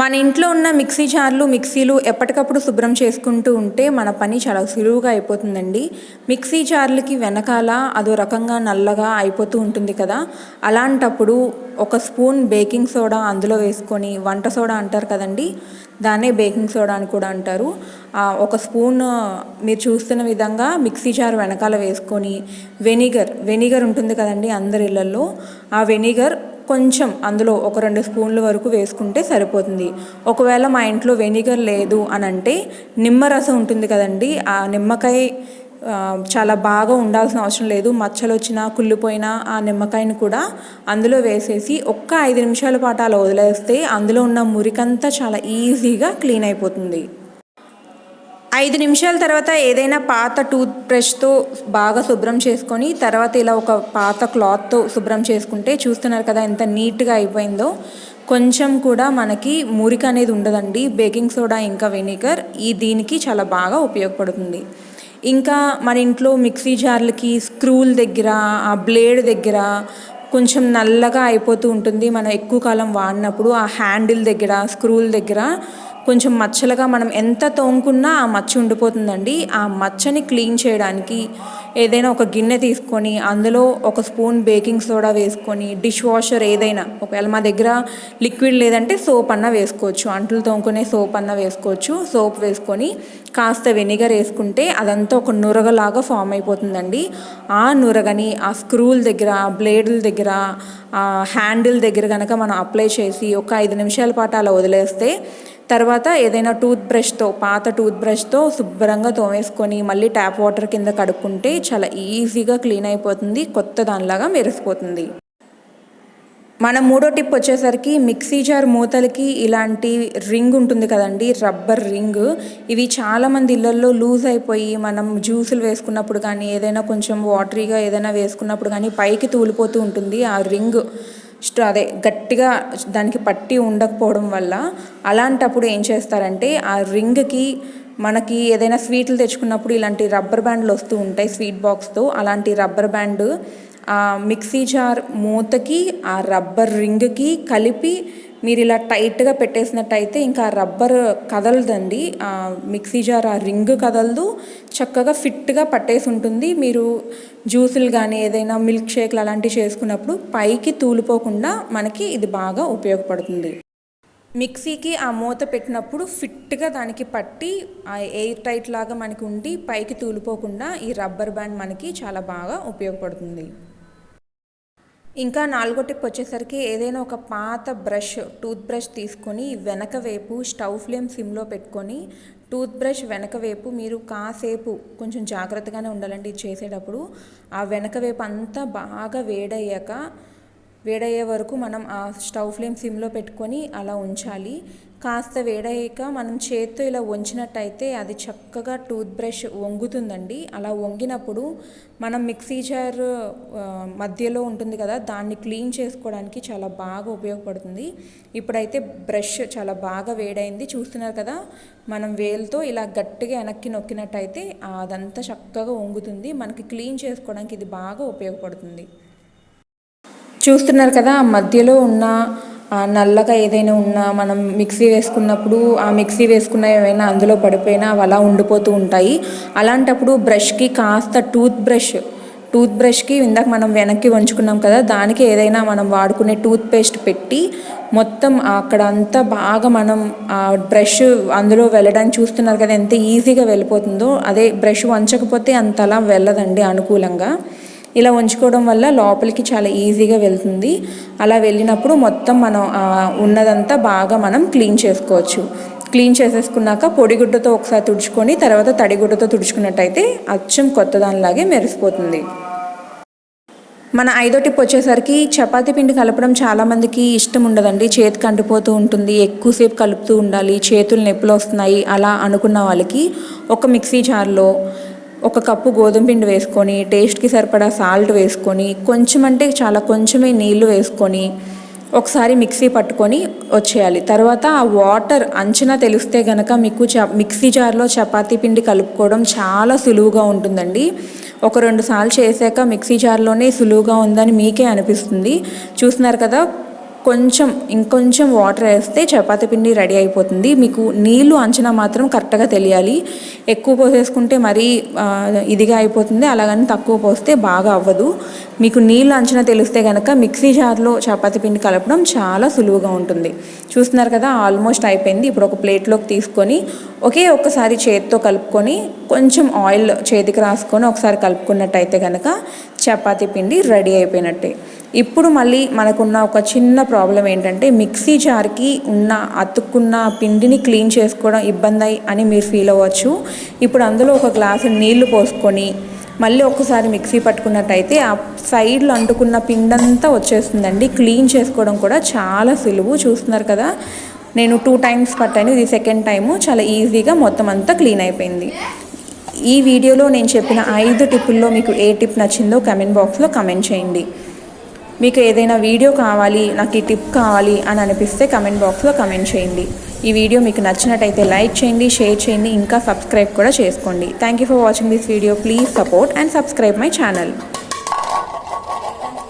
మన ఇంట్లో ఉన్న మిక్సీ జార్లు, మిక్సీలు ఎప్పటికప్పుడు శుభ్రం చేసుకుంటూ ఉంటే మన పని చాలా సులువుగా అయిపోతుందండి. మిక్సీ జార్లకి వెనకాల అదో రకంగా నల్లగా అయిపోతూ ఉంటుంది కదా! అలాంటప్పుడు ఒక స్పూన్ బేకింగ్ సోడా అందులో వేసుకొని, వంట సోడా అంటారు కదండీ! దాన్నే బేకింగ్ సోడా అని కూడా అంటారు. ఒక స్పూన్ మీరు చూస్తున్న విధంగా మిక్సీ జార్ వెనకాల వేసుకొని, వెనిగర్ ఉంటుంది కదండీ అందరి ఇళ్లల్లో. ఆ వెనిగర్ కొంచెం అందులో ఒక 2 స్పూన్ల వరకు వేసుకుంటే సరిపోతుంది. ఒకవేళ మా ఇంట్లో వెనిగర్ లేదు అని అంటే నిమ్మరసం ఉంటుంది కదండి, ఆ నిమ్మకాయ చాలా బాగా ఉండాల్సిన అవసరం లేదు. మచ్చలు వచ్చినా కుళ్ళిపోయినా ఆ నిమ్మకాయని కూడా అందులో వేసేసి ఒక్క 5 నిమిషాల పాటు అలా వదిలేస్తే అందులో ఉన్న మురికంతా చాలా ఈజీగా క్లీన్ అయిపోతుంది. 5 నిమిషాల తర్వాత ఏదైనా పాత టూత్ బ్రష్తో బాగా శుభ్రం చేసుకొని తర్వాత ఇలా ఒక పాత క్లాత్తో శుభ్రం చేసుకుంటే చూస్తున్నారు కదా ఎంత నీట్గా అయిపోయిందో. కొంచెం కూడా మనకి మురికి అనేది ఉండదండి. బేకింగ్ సోడా ఇంకా వెనిగర్ దీనికి చాలా బాగా ఉపయోగపడుతుంది. ఇంకా మన ఇంట్లో మిక్సీ జార్లకి స్క్రూల దగ్గర, ఆ బ్లేడ్ దగ్గర కొంచెం నల్లగా అయిపోతూ ఉంటుంది. మనం ఎక్కువ కాలం వాడినప్పుడు ఆ హ్యాండిల్ దగ్గర, స్క్రూల దగ్గర కొంచెం మచ్చలుగా మనం ఎంత తోముకున్నా ఆ మచ్చ ఉండిపోతుందండి. ఆ మచ్చని క్లీన్ చేయడానికి ఏదైనా ఒక గిన్నె తీసుకొని అందులో ఒక స్పూన్ బేకింగ్ సోడా వేసుకొని, డిష్ వాషర్ ఏదైనా, ఒకవేళ మా దగ్గర లిక్విడ్ లేదంటే సోప్ అన్న వేసుకోవచ్చు, అంట్లు తోముకునే సోప్ అన్న వేసుకోవచ్చు. సోప్ వేసుకొని కాస్త వెనిగర్ వేసుకుంటే అదంతా ఒక నురగలాగా ఫామ్ అయిపోతుందండి. ఆ నురగని ఆ స్క్రూల దగ్గర, ఆ బ్లేడుల దగ్గర, ఆ హ్యాండిల్ దగ్గర కనుక మనం అప్లై చేసి ఒక 5 నిమిషాల పాటు అలా వదిలేస్తే తర్వాత ఏదైనా పాత టూత్ బ్రష్తో శుభ్రంగా తోమేసుకొని మళ్ళీ ట్యాప్ వాటర్ కింద కడుక్కుంటే చాలా ఈజీగా క్లీన్ అయిపోతుంది, కొత్త దానిలాగా మెరిసిపోతుంది. మన మూడో టిప్ వచ్చేసరికి మిక్సీ జార్ మూతలకి ఇలాంటి రింగ్ ఉంటుంది కదండి, రబ్బర్ రింగ్. ఇవి చాలామంది ఇళ్ళల్లో లూజ్ అయిపోయి మనం జ్యూసులు వేసుకున్నప్పుడు కానీ ఏదైనా కొంచెం వాటరీగా ఏదైనా వేసుకున్నప్పుడు కానీ పైకి తూలిపోతూ ఉంటుంది. ఆ రింగ్ గట్టిగా దానికి పట్టి ఉండకపోవడం వల్ల అలాంటప్పుడు ఏం చేస్తారంటే ఆ రింగ్కి మనకి ఏదైనా స్వీట్లు తెచ్చుకున్నప్పుడు ఇలాంటి రబ్బర్ బ్యాండ్లు వస్తూ ఉంటాయి స్వీట్ బాక్స్తో. అలాంటి రబ్బర్ బ్యాండ్ ఆ మిక్సీ జార్ మూతకి ఆ రబ్బర్ రింగ్కి కలిపి మీరు ఇలా టైట్గా పెట్టేసినట్టయితే ఇంకా ఆ రబ్బర్ కదలదండి. ఆ మిక్సీ జార్ ఆ రింగ్ కదలదు, చక్కగా ఫిట్గా పట్టేసి ఉంటుంది. మీరు జ్యూసులు కానీ ఏదైనా మిల్క్ షేక్లు అలాంటివి చేసుకున్నప్పుడు పైకి తూలిపోకుండా మనకి ఇది బాగా ఉపయోగపడుతుంది. మిక్సీకి ఆ మూత పెట్టినప్పుడు ఫిట్గా దానికి పట్టి ఆ ఎయిర్ టైట్ లాగా మనకి ఉండి పైకి తూలిపోకుండా ఈ రబ్బర్ బ్యాండ్ మనకి చాలా బాగా ఉపయోగపడుతుంది. ఇంకా 4వ టిప్ వచ్చేసరికి ఏదైనా ఒక పాత టూత్ బ్రష్ తీసుకొని వెనక వైపు స్టవ్ ఫ్లేమ్ సిమ్లో పెట్టుకొని టూత్ బ్రష్ వెనక వైపు మీరు కాసేపు కొంచెం జాగ్రత్తగానే ఉండాలండి ఇది చేసేటప్పుడు. ఆ వెనక వైపు అంతా బాగా వేడయ్యే వరకు మనం ఆ స్టవ్ ఫ్లేమ్ సిమ్లో పెట్టుకొని అలా ఉంచాలి. కాస్త వేడయ్యాక మనం చేత్తో ఇలా వంచినట్టయితే అది చక్కగా టూత్ బ్రష్ వంగుతుందండి. అలా వంగినప్పుడు మనం మిక్సీ జార్ మధ్యలో ఉంటుంది కదా, దాన్ని క్లీన్ చేసుకోవడానికి చాలా బాగా ఉపయోగపడుతుంది. ఇప్పుడైతే బ్రష్ చాలా బాగా వేడైంది, చూస్తున్నారు కదా. మనం వేలుతో ఇలా గట్టిగా వెనక్కి నొక్కినట్టయితే అదంతా చక్కగా వంగుతుంది. మనకి క్లీన్ చేసుకోవడానికి ఇది బాగా ఉపయోగపడుతుంది. చూస్తున్నారు కదా, ఆ మధ్యలో ఉన్న నల్లగా ఏదైనా ఉన్నా మనం మిక్సీ వేసుకున్నప్పుడు ఆ మిక్సీ వేసుకున్న ఏమైనా అందులో పడిపోయినా అవి అలా ఉండిపోతూ ఉంటాయి. అలాంటప్పుడు బ్రష్కి కాస్త టూత్ బ్రష్కి ఇందాక మనం వెనక్కి వంచుకున్నాం కదా, దానికి ఏదైనా మనం వాడుకునే టూత్ పేస్ట్ పెట్టి మొత్తం అక్కడ అంతా బాగా మనం ఆ బ్రష్ అందులో వెళ్ళడానికి చూస్తున్నారు కదా ఎంత ఈజీగా వెళ్ళిపోతుందో. అదే బ్రష్ వంచకపోతే అంతలా వెళ్ళదండి అనుకూలంగా. ఇలా ఉంచుకోవడం వల్ల లోపలికి చాలా ఈజీగా వెళ్తుంది. అలా వెళ్ళినప్పుడు మొత్తం మనం ఉన్నదంతా బాగా మనం క్లీన్ చేసుకోవచ్చు. క్లీన్ చేసేసుకున్నాక పొడిగుడ్డతో ఒకసారి తుడుచుకొని తర్వాత తడిగుడ్డతో తుడుచుకున్నట్టయితే అచ్చం కొత్త దానిలాగే మెరిసిపోతుంది. మన 5వ టిప్ వచ్చేసరికి చపాతీ పిండి కలపడం చాలామందికి ఇష్టం ఉండదండి. చేతికి అంటిపోతూ ఉంటుంది, ఎక్కువసేపు కలుపుతూ ఉండాలి, చేతులు నొప్పులు వస్తున్నాయి అలా అనుకున్న వాళ్ళకి ఒక మిక్సీ జార్లో 1 కప్పు గోధుమ పిండి వేసుకొని టేస్ట్కి సరిపడా సాల్ట్ వేసుకొని కొంచెం అంటే చాలా కొంచెమే నీళ్లు వేసుకొని ఒకసారి మిక్సీ పట్టుకొని వచ్చేయాలి. తర్వాత ఆ వాటర్ అంచనా తెలిస్తే గనక మీకు మిక్సీ జార్లో చపాతీ పిండి కలుపుకోవడం చాలా సులువుగా ఉంటుందండి. 1-2 సార్లు చేశాక మిక్సీ జార్లోనే సులువుగా ఉందని మీకే అనిపిస్తుంది. చూస్తున్నారు కదా, ఇంకొంచెం వాటర్ వేస్తే చపాతీ పిండి రెడీ అయిపోతుంది. మీకు నీళ్ళు అంచనా మాత్రం కరెక్ట్గా తెలియాలి. ఎక్కువ పోసేసుకుంటే మరీ ఇదిగా అయిపోతుంది, అలాగని తక్కువ పోస్తే బాగా అవ్వదు. మీకు నీళ్ళు అంచనా తెలిస్తే కనుక మిక్సీ జార్లో చపాతీ పిండి కలపడం చాలా సులువుగా ఉంటుంది. చూస్తున్నారు కదా, ఆల్మోస్ట్ అయిపోయింది. ఇప్పుడు ఒక ప్లేట్లోకి తీసుకొని ఒక్కసారి చేతితో కలుపుకొని కొంచెం ఆయిల్ చేతికి రాసుకొని ఒకసారి కలుపుకున్నట్టయితే కనుక చపాతీ పిండి రెడీ అయిపోయినట్టే. ఇప్పుడు మళ్ళీ మనకున్న ఒక చిన్న ప్రాబ్లం ఏంటంటే మిక్సీ జార్కి ఉన్న అతుక్కున్న పిండిని క్లీన్ చేసుకోవడం ఇబ్బంది అని మీరు ఫీల్ అవ్వచ్చు. ఇప్పుడు అందులో ఒక గ్లాసు నీళ్లు పోసుకొని మళ్ళీ ఒక్కసారి మిక్సీ పట్టుకున్నట్టయితే ఆ సైడ్లో అంటుకున్న పిండంతా వచ్చేస్తుందండి. క్లీన్ చేసుకోవడం కూడా చాలా సులువు. చూస్తున్నారు కదా, నేను 2 times పట్టాను, ఇది సెకండ్ టైము. చాలా ఈజీగా మొత్తం అంతా క్లీన్ అయిపోయింది. ఈ వీడియోలో నేను చెప్పిన 5 టిప్పుల్లో మీకు ఏ టిప్ నచ్చిందో కమెంట్ బాక్స్లో కమెంట్ చేయండి. మీకు ఏదైనా వీడియో కావాలి, నాకు ఈ టిప్ కావాలి అని అనిపిస్తే కమెంట్ బాక్స్లో కమెంట్ చేయండి. ఈ వీడియో మీకు నచ్చినట్టయితే లైక్ చేయండి, షేర్ చేయండి, ఇంకా సబ్స్క్రైబ్ కూడా చేసుకోండి. Thank you for watching this video. Please support and subscribe my channel.